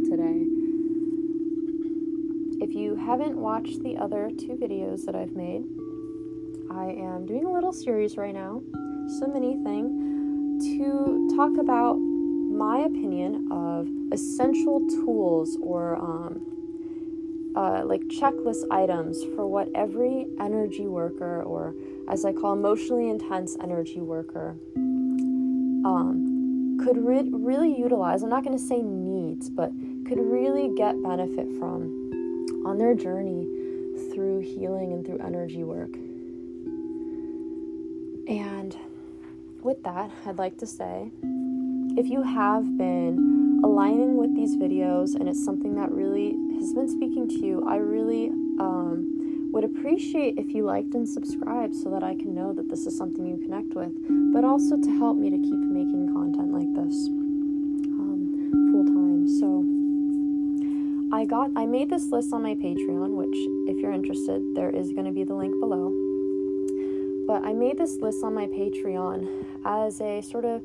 today. If you haven't watched the other 2 videos that I've made, I am doing a little series right now, just a mini thing, to talk about my opinion of essential tools or like checklist items for what every energy worker, or as I call emotionally intense energy worker, could really utilize. I'm not going to say needs, but could really get benefit from on their journey through healing and through energy work. And with that, I'd like to say, if you have been aligning with these videos and it's something that really has been speaking to you, I really would appreciate if you liked and subscribed so that I can know that this is something you connect with, but also to help me to keep making content like this full time. So I made this list on my Patreon, which if you're interested, there is going to be the link below. But I made this list on my Patreon as a sort of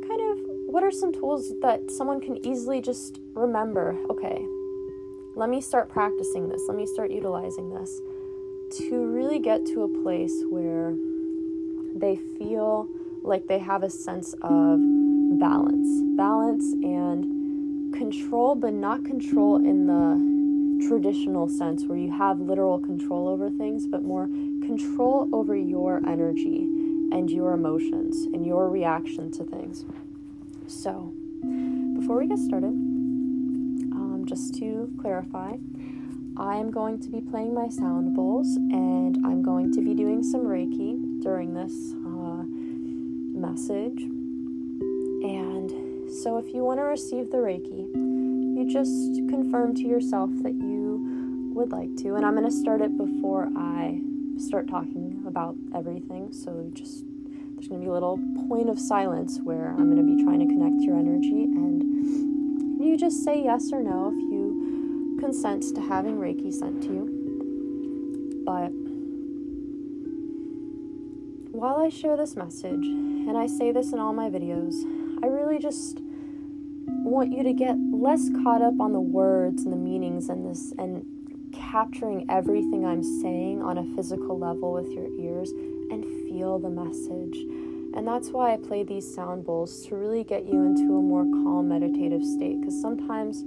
kind of what are some tools that someone can easily just remember, okay, let me start practicing this, let me start utilizing this, to really get to a place where they feel like they have a sense of balance and control, but not control in the traditional sense where you have literal control over things, but more control over your energy and your emotions and your reaction to things. So, before we get started, just to clarify, I am going to be playing my sound bowls, and I'm going to be doing some Reiki during this message. And so if you want to receive the Reiki, you just confirm to yourself that you would like to. And I'm going to start it before I start talking about everything. So just there's going to be a little point of silence where I'm going to be trying to connect your energy, and you just say yes or no if you consent to having Reiki sent to you. But while I share this message, and I say this in all my videos, I really just want you to get less caught up on the words and the meanings and capturing everything I'm saying on a physical level with your ears, and feel the message. And that's why I play these sound bowls, to really get you into a more calm meditative state, because sometimes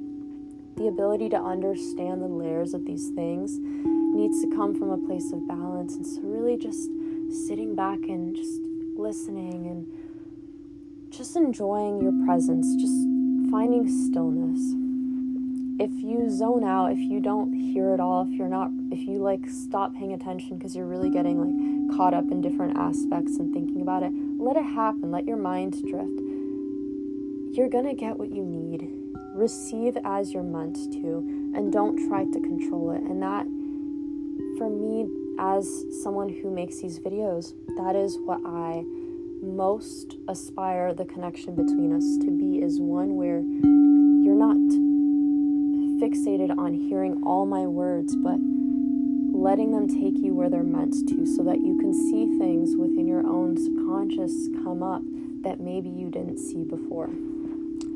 the ability to understand the layers of these things needs to come from a place of balance. And so really just sitting back and just listening and just enjoying your presence, just finding stillness. If you zone out, if you don't hear it all, if you like stop paying attention because you're really getting like caught up in different aspects and thinking about it, let it happen. Let your mind drift. You're gonna get what you need. Receive as you're meant to, and don't try to control it. And that, for me, as someone who makes these videos, that is what I most aspire the connection between us to be, is one where you're not fixated on hearing all my words, but letting them take you where they're meant to, so that you can see things within your own subconscious come up that maybe you didn't see before.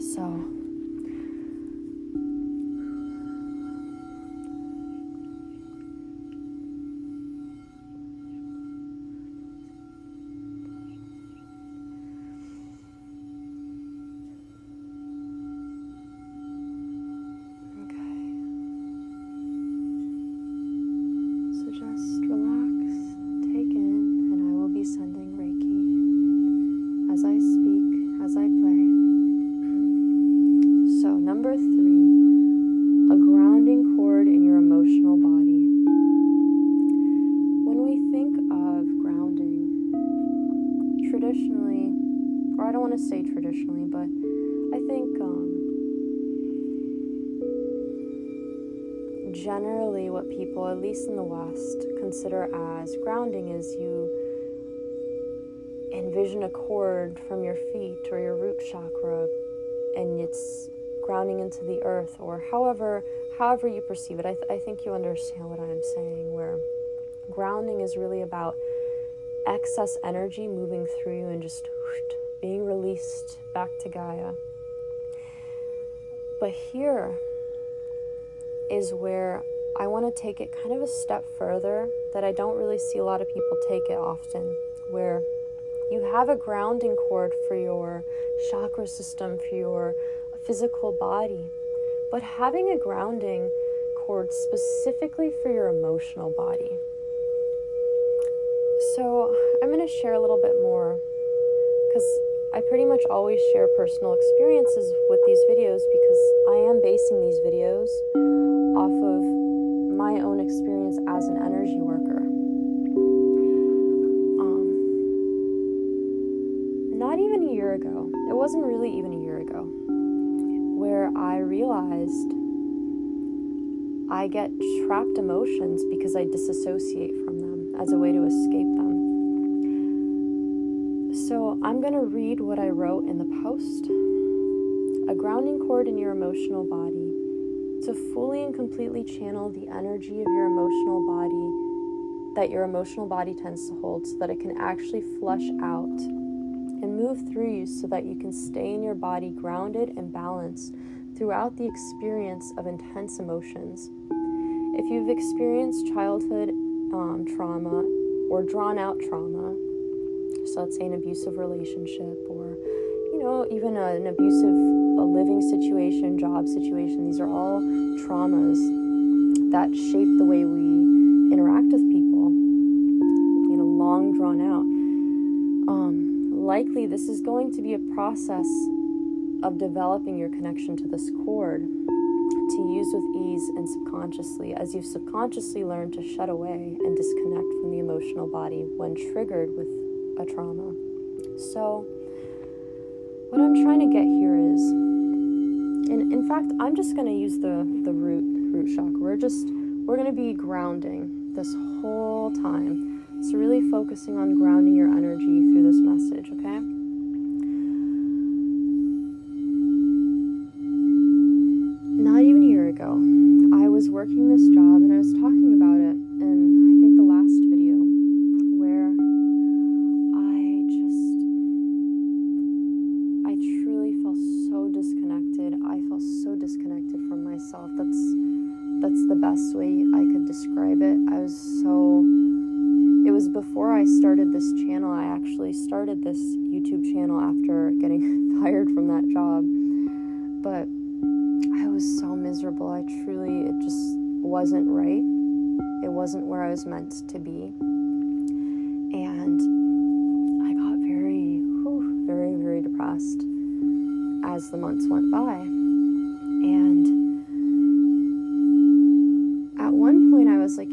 So just relax, take in, and I will be sending Reiki as I speak, as I play. So, number 3, a grounding cord in your emotional body. When we think of grounding, traditionally, or I don't want to say traditionally, but I think generally what people, at least in the West, consider as grounding is you envision a cord from your feet or your root chakra, and it's grounding into the earth, or however you perceive it. I think you understand what I'm saying, where grounding is really about excess energy moving through you and just being released back to Gaia. But here, is where I want to take it kind of a step further that I don't really see a lot of people take it often, where you have a grounding cord for your chakra system, for your physical body, but having a grounding cord specifically for your emotional body. So I'm going to share a little bit more, because I pretty much always share personal experiences with these videos because I am basing these videos off of my own experience as an energy worker. Not even a year ago, it wasn't really even a year ago, where I realized I get trapped emotions because I disassociate from them as a way to escape them. So I'm going to read what I wrote in the post. A grounding cord in your emotional body to fully and completely channel the energy of your emotional body that your emotional body tends to hold, so that it can actually flush out and move through you so that you can stay in your body grounded and balanced throughout the experience of intense emotions. If you've experienced childhood trauma or drawn out trauma, so let's say an abusive relationship, or even an abusive living situation, job situation, these are all traumas that shape the way we interact with people, long drawn out. Likely this is going to be a process of developing your connection to this cord to use with ease and subconsciously, as you've subconsciously learned to shut away and disconnect from the emotional body when triggered with a trauma. So what I'm trying to get here is, and in fact, I'm just going to use the root chakra. We're going to be grounding this whole time. So really focusing on grounding your energy through this message, okay? Not even a year ago, I was working this job and I was talking about it in, I think, the last video, where I truly felt so disconnected. I felt so disconnected from myself. That's the best way I could describe it. It was before I started this channel. I actually started this YouTube channel after getting fired from that job. But I was so miserable. It just wasn't right. It wasn't where I was meant to be. And I got very, very depressed as the months went by. And at one point I was like,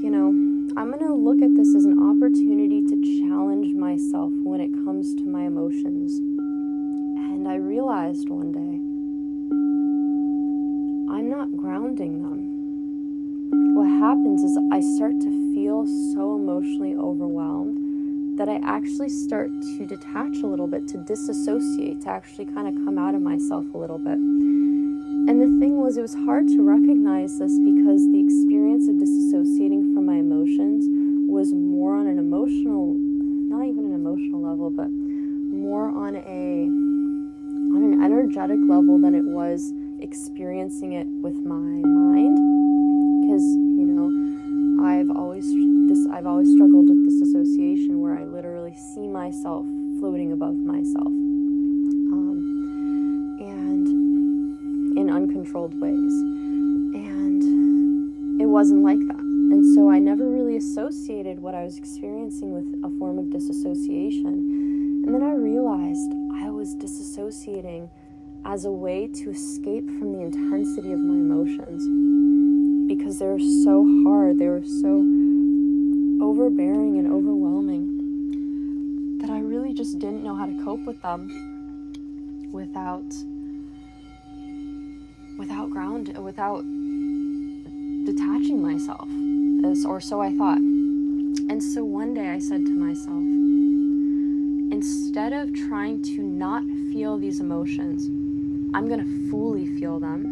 I'm going to look at this as an opportunity to challenge myself when it comes to my emotions. And I realized one day, I'm not grounding them. What happens is I start to feel so emotionally overwhelmed that I actually start to detach a little bit, to disassociate, to actually kind of come out of myself a little bit. And the thing was, it was hard to recognize this because the experience of disassociating from my emotions was more on an emotional, not even an emotional level, but more on an energetic level than it was experiencing it with my mind. Because I've always struggled with disassociation, where I literally see myself floating above myself, and in uncontrolled ways, and it wasn't like that. And so I never really associated what I was experiencing with a form of disassociation. And then I realized I was disassociating as a way to escape from the intensity of my emotions, because they were so hard, they were so overbearing and overwhelming, that I really just didn't know how to cope with them without detaching myself, or so I thought. And so one day I said to myself, instead of trying to not feel these emotions, I'm going to fully feel them.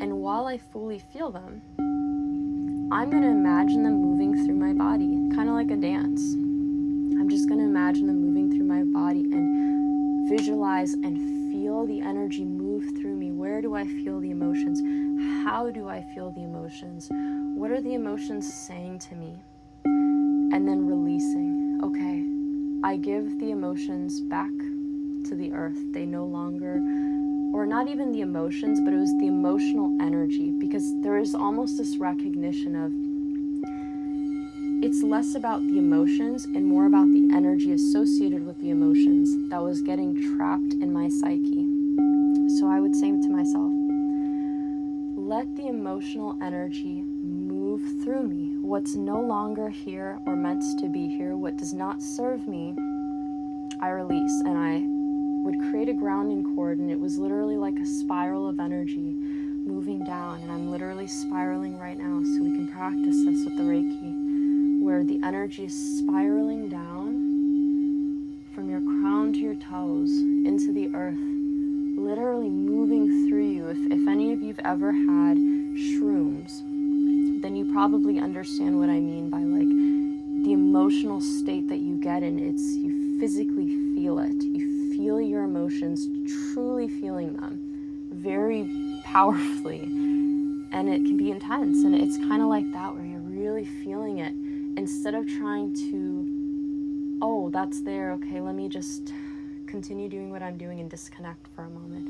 And while I fully feel them, I'm going to imagine them moving through my body, kind of like a dance. I'm just going to imagine them moving through my body and visualize and feel the energy move through me. Where do I feel the emotions? How do I feel the emotions? What are the emotions saying to me? And then releasing. Okay, I give the emotions back to the earth. They no longer, or not even the emotions, but it was the emotional energy, because there is almost this recognition of it's less about the emotions and more about the energy associated with the emotions that was getting trapped in my psyche. So I would say to myself, let the emotional energy move through me. What's no longer here or meant to be here, what does not serve me, I release. And I would create a grounding cord, and it was literally like a spiral of energy moving down. And I'm literally spiraling right now, so we can practice this with the Reiki, where the energy is spiraling down from your crown to your toes into the earth, literally moving through you. If any of you've ever had shrooms, then you probably understand what I mean by like the emotional state that you get in. It's you physically feel it. You feel your emotions, truly feeling them very powerfully, and it can be intense. And it's kind of like that, where you're really feeling it instead of trying to, oh, that's there, okay, let me just continue doing what I'm doing and disconnect for a moment.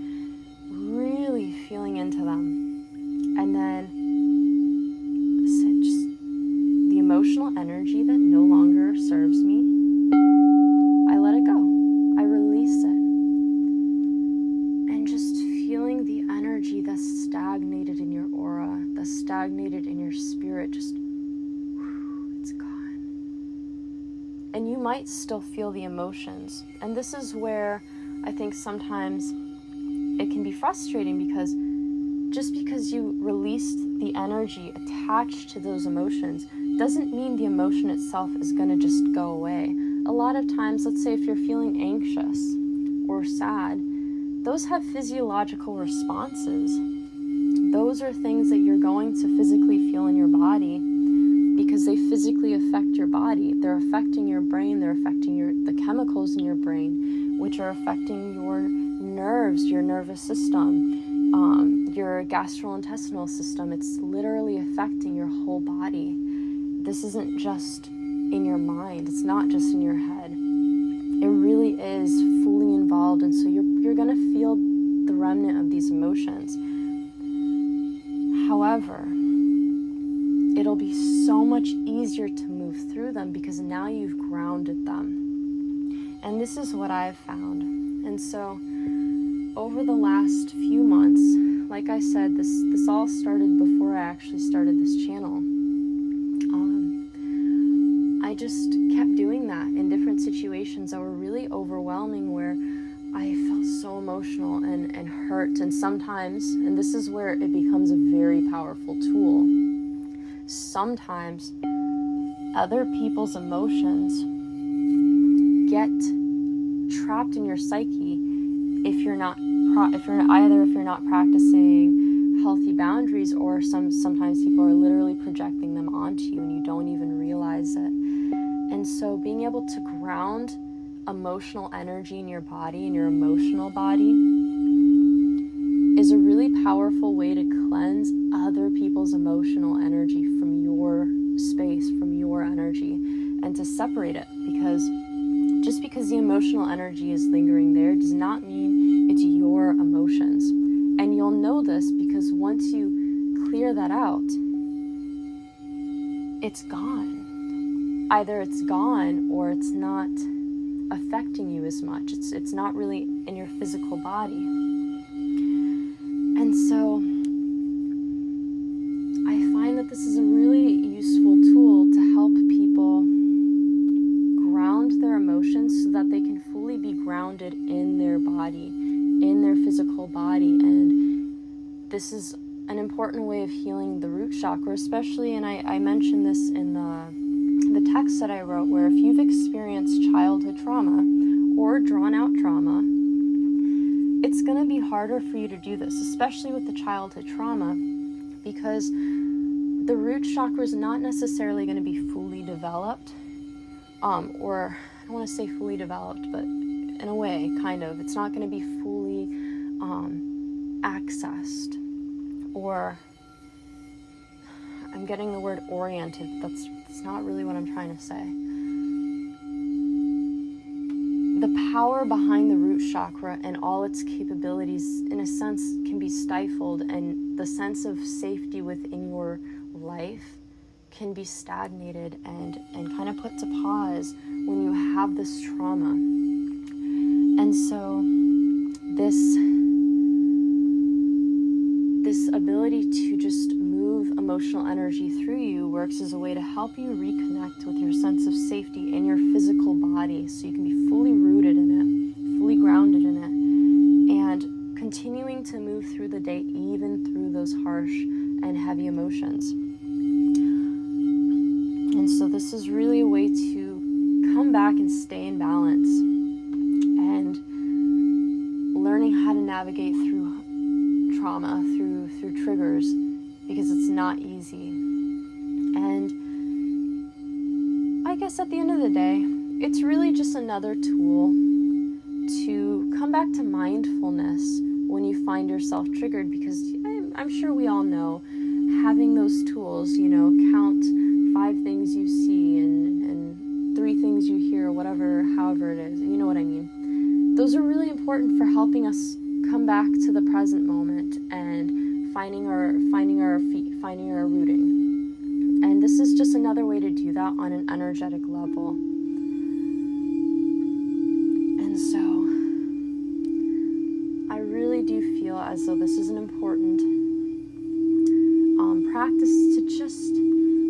Really feeling into them. And then just the emotional energy that no longer serves me, I let it go. I release it. And just feeling the energy that's stagnated in your aura, that's stagnated in your spirit, just it's gone. And you might still feel the emotions. And this is where I think sometimes it can be frustrating, because just because you released the energy attached to those emotions doesn't mean the emotion itself is going to just go away. A lot of times, let's say if you're feeling anxious or sad, those have physiological responses. Those are things that you're going to physically feel in your body, because they physically affect your body. They're affecting your brain, they're affecting the chemicals in your brain, which are affecting your nerves, your nervous system, your gastrointestinal system. It's literally affecting your whole body. This isn't just in your mind, it's not just in your head. It really is fully involved, and so you're gonna feel the remnant of these emotions. However, it'll be so much easier to move through them because now you've grounded them. And this is what I've found. And so over the last few months, like I said, this all started before I actually started this channel. I just kept doing that in different situations that were really overwhelming, where I felt so emotional and hurt. And sometimes, and this is where it becomes a very powerful tool, sometimes other people's emotions get trapped in your psyche if you're not practicing healthy boundaries, or sometimes people are literally projecting them onto you and you don't even realize it. And so being able to ground emotional energy in your body, in your emotional body, is a really powerful way to cleanse other people's emotional energy from your space, from your energy, and to separate it. Because just because the emotional energy is lingering there does not mean it's your emotions. And you'll know this because once you clear that out, it's gone. Either it's gone or it's not affecting you as much. It's not really in your physical body. And so I find that this is a really useful tool to help people ground their emotions so that they can fully be grounded in their body, in their physical body. And this is an important way of healing the root chakra, especially, and I mentioned this in the text that I wrote, where if you've experienced childhood trauma or drawn out trauma, it's going to be harder for you to do this, especially with the childhood trauma, because the root chakra is not necessarily going to be fully developed, or I don't want to say fully developed, but in a way, kind of. It's not going to be fully accessed or I'm getting the word oriented. That's not really what I'm trying to say. The power behind the root chakra and all its capabilities, in a sense, can be stifled, and the sense of safety within your life can be stagnated and kind of put to pause when you have this trauma. And so this ability to just move emotional energy through you works as a way to help you reconnect with your sense of safety in your physical body, so you can be fully rooted in it, fully grounded in it, and continuing to move through the day even through those harsh and heavy emotions. And so this is really a way to come back and stay in balance, and learning how to navigate through trauma, through triggers, because it's not easy. And I guess at the end of the day, it's really just another tool to come back to mindfulness when you find yourself triggered, because I'm sure we all know having those tools, count 5 things you see and 3 things you hear, whatever, however it is, you know what I mean. Those are really important for helping us come back to the present moment and finding our feet, finding our rooting. And this is just another way to do that on an energetic level. And so I really do feel as though this is an important practice to just,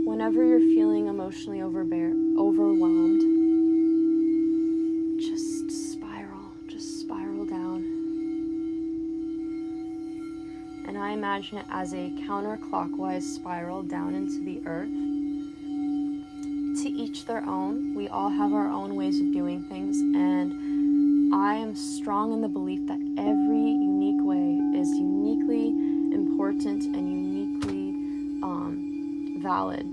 whenever you're feeling emotionally overwhelmed, just spiral down. And I imagine it as a counterclockwise spiral down into the earth. To each their own. We all have our own ways of doing things, and I am strong in the belief that every unique way is uniquely important and uniquely valid.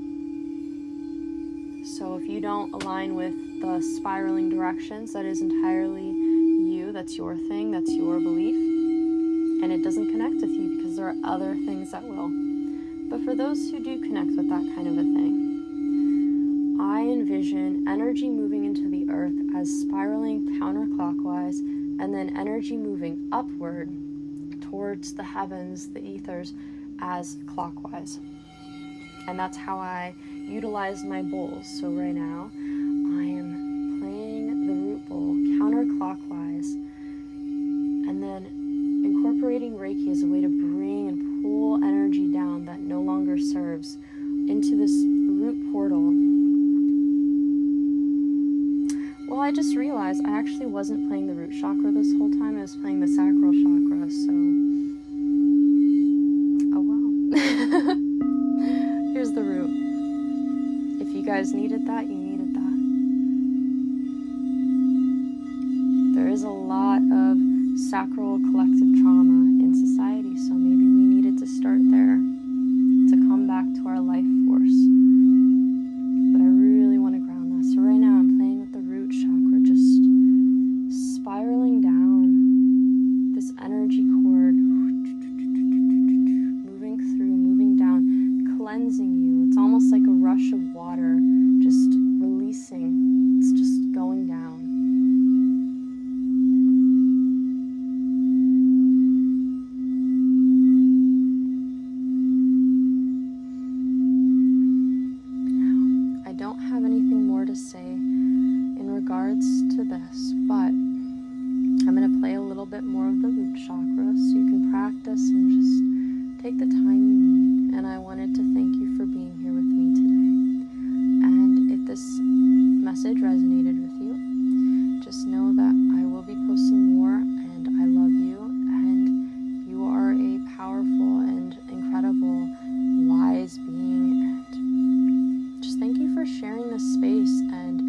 So if you don't align with the spiraling directions, that is entirely you. That's your thing. That's your belief. And it doesn't connect with you because there are other things that will. But for those who do connect with that kind of a thing, I envision energy moving into the earth as spiraling counterclockwise, and then energy moving upward towards the heavens, the ethers, as clockwise. And that's how I utilize my bowls. So right now, I am playing the root bowl counterclockwise, and then incorporating Reiki as a way to bring and pull energy down that no longer serves into this root portal. Well, I just realized I actually wasn't playing the root chakra this whole time. I was playing the sacral chakra, so oh well. Here's the root. If you guys needed that, you needed that. There is a lot of sacral collective trauma in society, so maybe we needed to start there to come back to our life force. But I really want to ground that. So right now I'm playing with the root chakra, just spiraling down this energy cord, moving down, cleansing you. It's almost like a rush of water, just releasing. It's just going down. I don't have anything more to say in regards to this, but I'm going to play a little bit more of the root chakra so you can practice and just take the time you need. And I wanted to thank you for being here with me today. And if this message resonated with you, just know that I will be posting more, and I love you, and you are a powerful and incredible, wise being. And just thank you for sharing this space and